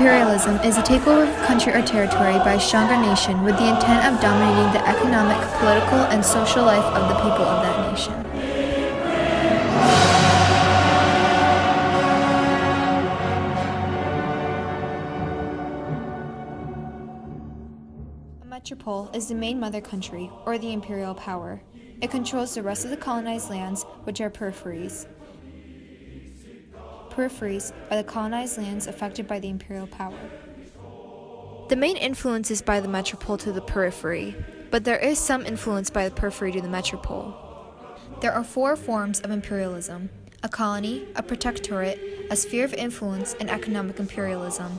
Imperialism is a takeover of a country or territory by a stronger nation with the intent of dominating the economic, political, and social life of the people of that nation. A metropole is the main mother country, or the imperial power. It controls the rest of the colonized lands, which are peripheries. Peripheries are the colonized lands affected by the imperial power. The main influence is by the metropole to the periphery, but there is some influence by the periphery to the metropole. There are 4 forms of imperialism: a colony, a protectorate, a sphere of influence, and economic imperialism.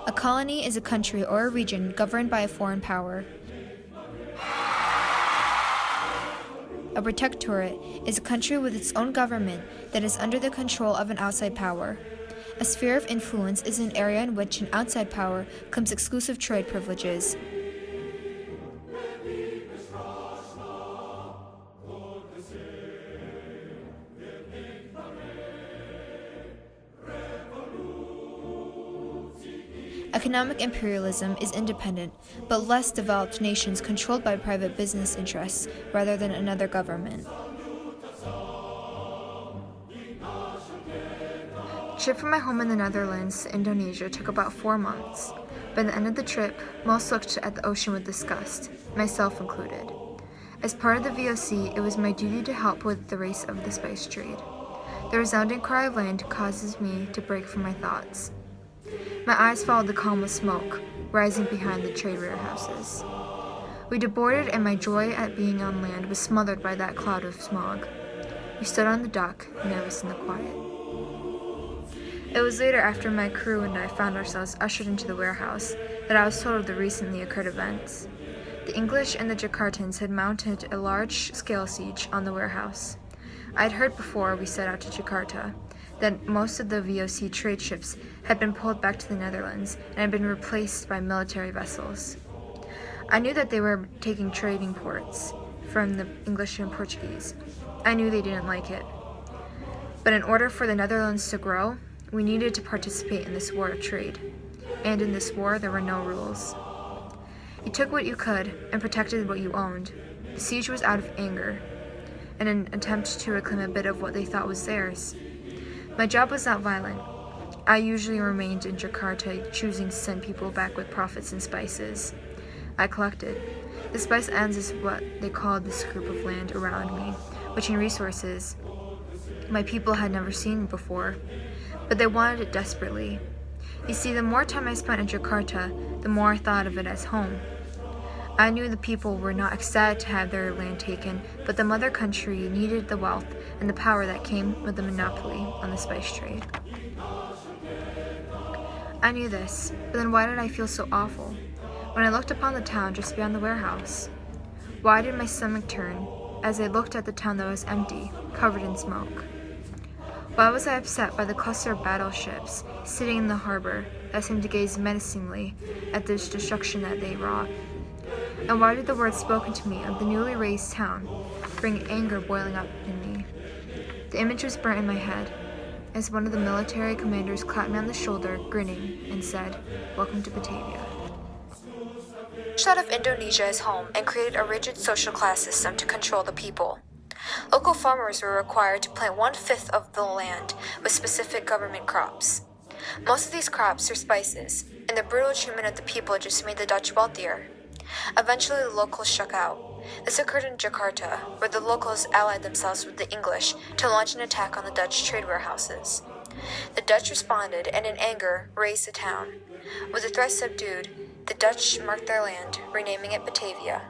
A colony is a country or a region governed by a foreign power. A protectorate is a country with its own government that is under the control of an outside power. A sphere of influence is an area in which an outside power claims exclusive trade privileges. Economic imperialism is independent, but less developed nations controlled by private business interests rather than another government. The trip from my home in the Netherlands to Indonesia took about 4 months. By the end of the trip, most looked at the ocean with disgust, myself included. As part of the VOC, it was my duty to help with the race of the spice trade. The resounding cry of land causes me to break from my thoughts. My eyes followed the column of smoke rising behind the trade warehouses. We deboarded, and my joy at being on land was smothered by that cloud of smog. We stood on the dock, nervous in the quiet. It was later, after my crew and I found ourselves ushered into the warehouse, that I was told of the recently occurred events. The English and the Jakartans had mounted a large-scale siege on the warehouse. I had heard before we set out to Jakarta that most of the VOC trade ships had been pulled back to the Netherlands and had been replaced by military vessels. I knew that they were taking trading ports from the English and Portuguese. I knew they didn't like it. But in order for the Netherlands to grow, we needed to participate in this war of trade. And in this war, there were no rules. You took what you could and protected what you owned. The siege was out of anger, in an attempt to reclaim a bit of what they thought was theirs. My job was not violent. I usually remained in Jakarta, choosing to send people back with profits and spices. I collected. The spice ends is what they called this group of land around me, which in resources my people had never seen before, but they wanted it desperately. You see, the more time I spent in Jakarta, the more I thought of it as home. I knew the people were not ecstatic to have their land taken, but the mother country needed the wealth and the power that came with the monopoly on the spice trade. I knew this, but then why did I feel so awful when I looked upon the town just beyond the warehouse? Why did my stomach turn as I looked at the town that was empty, covered in smoke? Why was I upset by the cluster of battleships sitting in the harbor that seemed to gaze menacingly at the destruction that they wrought? And why did the words spoken to me of the newly raised town bring anger boiling up in me? The image was burnt in my head as one of the military commanders clapped me on the shoulder, grinning, and said, "Welcome to Batavia." Thought of Indonesia as home and created a rigid social class system to control the people. Local farmers were required to plant 1/5 of the land with specific government crops. Most of these crops were spices, and the brutal treatment of the people just made the Dutch wealthier. Eventually, the locals struck out. This occurred in Jakarta, where the locals allied themselves with the English to launch an attack on the Dutch trade warehouses. The Dutch responded and, in anger, razed the town. With the threat subdued, the Dutch marked their land, renaming it Batavia.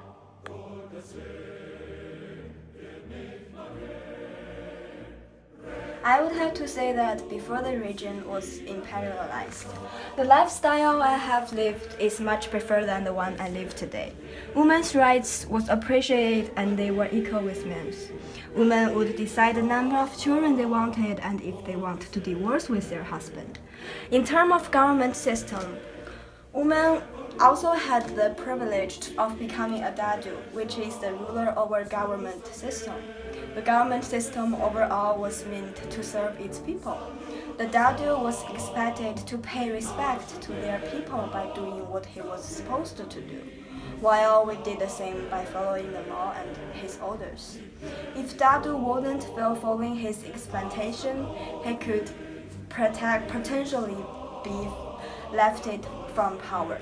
I would have to say that before the region was imperialized, the lifestyle I have lived is much preferred than the one I live today. Women's rights was appreciated and they were equal with men's. Women would decide the number of children they wanted and if they wanted to divorce with their husband. In terms of government system, women also had the privilege of becoming a dadu, which is the ruler over government system. The government system overall was meant to serve its people. The Dadu was expected to pay respect to their people by doing what he was supposed to do, while we did the same by following the law and his orders. If Dadu wasn't fulfilling his expectation, he could potentially be lifted from power.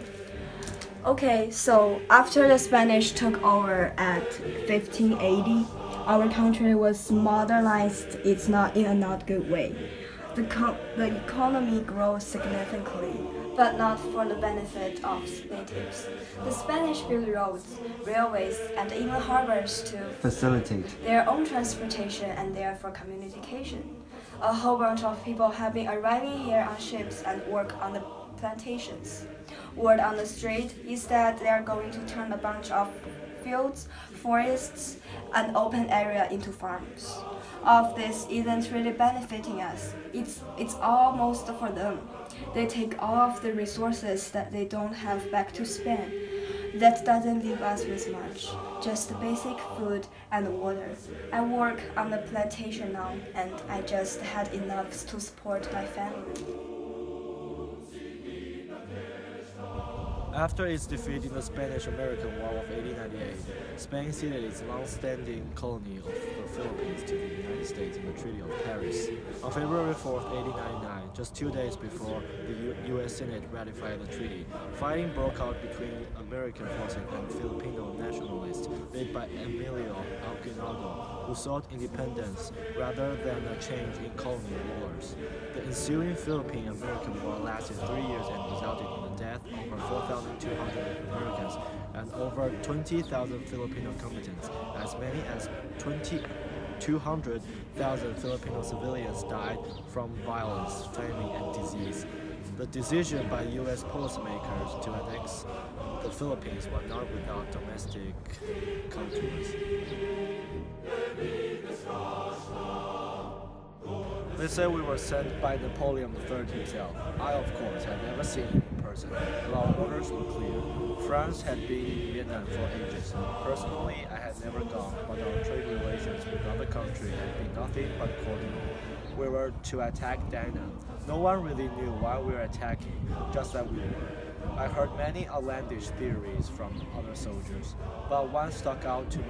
Okay, so after the Spanish took over at 1580, our country was modernized. It's not in a not good way. The economy grows significantly, but not for the benefit of natives. The Spanish built roads, railways, and even harbors to facilitate their own transportation and therefore communication. A whole bunch of people have been arriving here on ships and work on the plantations. Word on the street is that they are going to turn a bunch of fields, forests, and open area into farms. All of this isn't really benefiting us. It's almost for them. They take all of the resources that they don't have back to spend. That doesn't leave us with much, just basic food and water. I work on the plantation now, and I just had enough to support my family. After its defeat in the Spanish-American War of 1898, Spain ceded its long-standing colony of the Philippines to the United States in the Treaty of Paris. On February 4, 1899, just 2 days before the U.S. Senate ratified the treaty, fighting broke out between American forces and Filipino nationalists led by Emilio Aguinaldo, who sought independence rather than a change in colonial rulers. The ensuing Philippine-American War lasted 3 years and resulted in the death of over 4,200 Americans and over 20,000 Filipino combatants. As many as 200,000 Filipino civilians died from violence, famine, and disease. The decision by U.S. policymakers to annex the Philippines was not without domestic contours. They said we were sent by Napoleon III himself. I, of course, had never seen him in person, but our orders were clear. France had been in Vietnam for ages. Personally, I had never gone, but our trade relations with other countries had been nothing but cordial. We were to attack Da Nang. No one really knew why we were attacking, just that we were. I heard many outlandish theories from other soldiers, but one stuck out to me.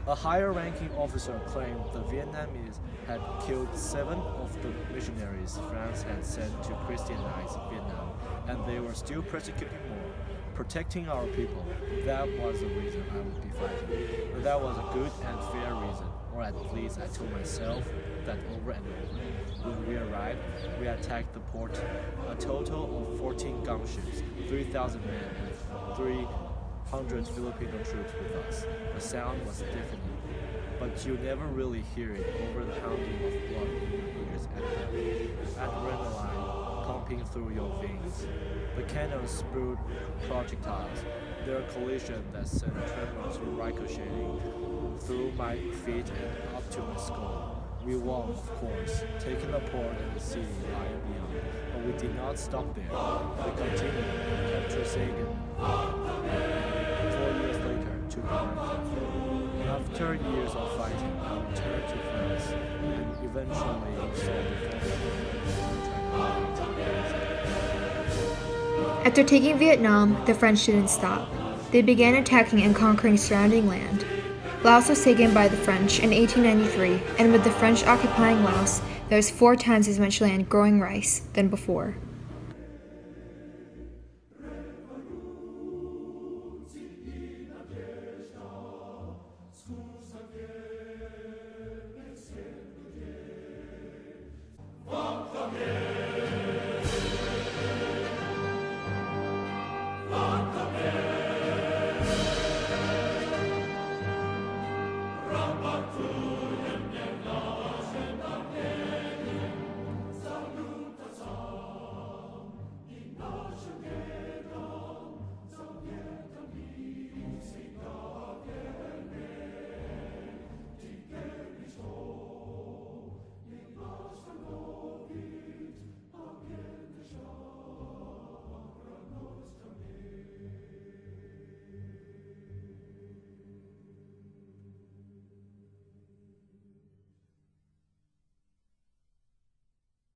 A higher-ranking officer claimed the Vietnamese had killed 7 of the missionaries France had sent to Christianize Vietnam, and they were still persecuting more, protecting our people. That was the reason I would be fighting. But that was a good and fair reason, or at least I told myself that over and over. When we arrived, we attacked the port, a total of 14 gunships, 3,000 men, and 300 Filipino troops with us. The sound was deafening, but you never really hear it over the pounding of blood in your ears and the adrenaline pumping through your veins. The cannons spewed projectiles, their collision that sent tremors ricocheting through my feet and up to my skull. We won, of course, taking the port and the city lying beyond, but we did not stop there. We continued to capture Sagan. 4 years later, to America. After years of fighting, I returned to France and eventually saw the After taking Vietnam, the French didn't stop. They began attacking and conquering surrounding land. Laos was taken by the French in 1893, and with the French occupying Laos, there was 4 times as much land growing rice than before.